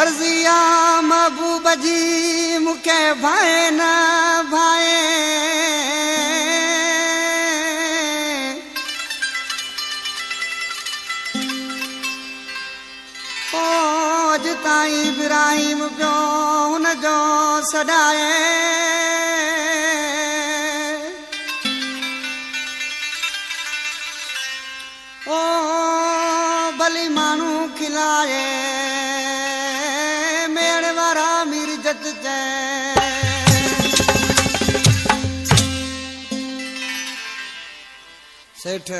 मर्जिया महबूब जी मुके भाए न भाए ओज ताई इब्राहिम पियो हुन जो सॾाए ओ भली मानू खिलाए मेड़ वारा मीर जत सेठ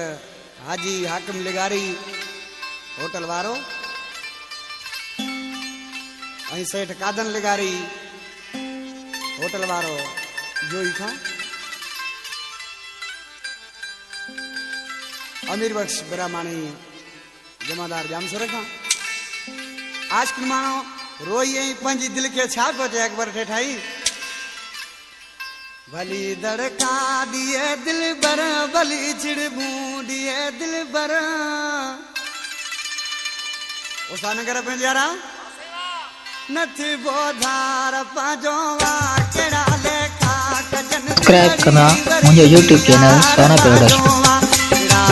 हाजी हाकिम लिगारी होटल वारो ऐं सेठ कादन लिगारी होटल वारो जोई खां अमीर बख्श बिरामानी जमादार जामसुर खां आशिक मानो रोई ऐं पंहिंजी दिल के छा पियो चए अकबर ठेठाई भली दड़का दिए दिल बर भली छिड़बू दिए दिल बर उसानगर पंजारा नथी बोधार पाजो वा केड़ा लेखा कजन सब्सक्राइब करना मुझे YouTube चैनल सोना पैराडाइज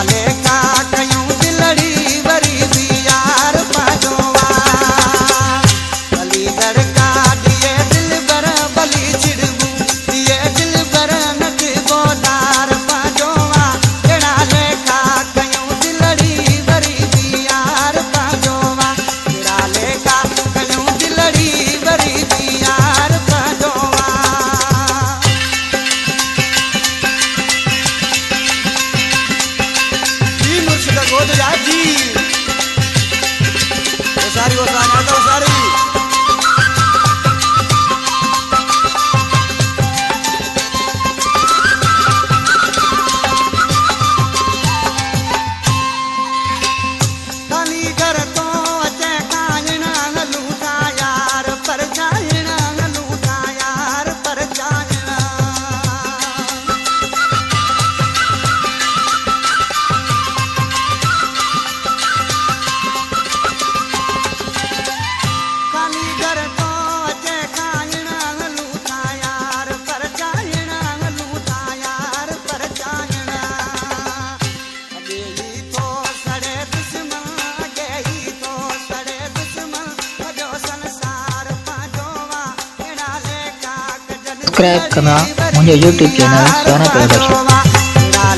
सब्सक्राइब करना मुझे YouTube चैनल सोना पैराडाइज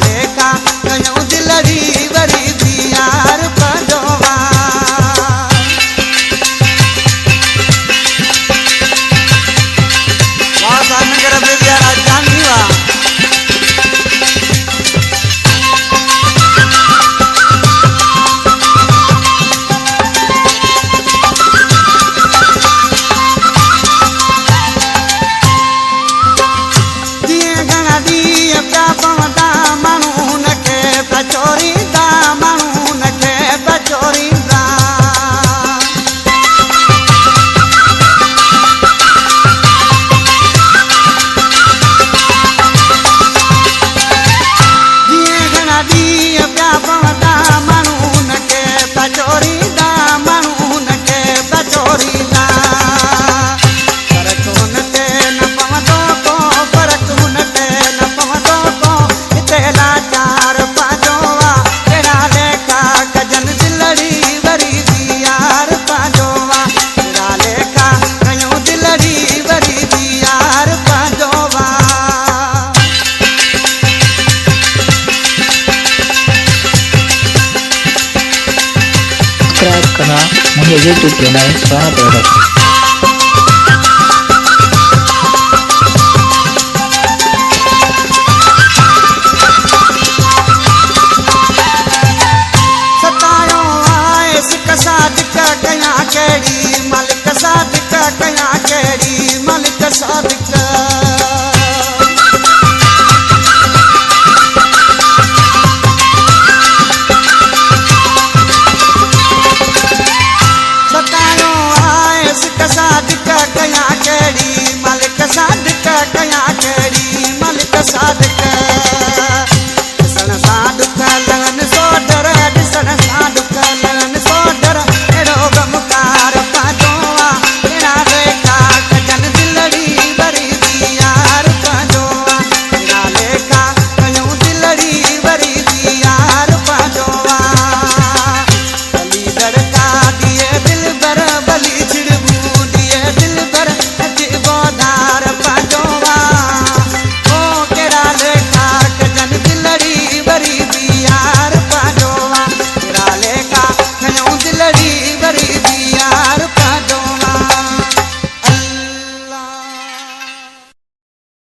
मुझे YouTube चैनल सोना पैराडाइज साध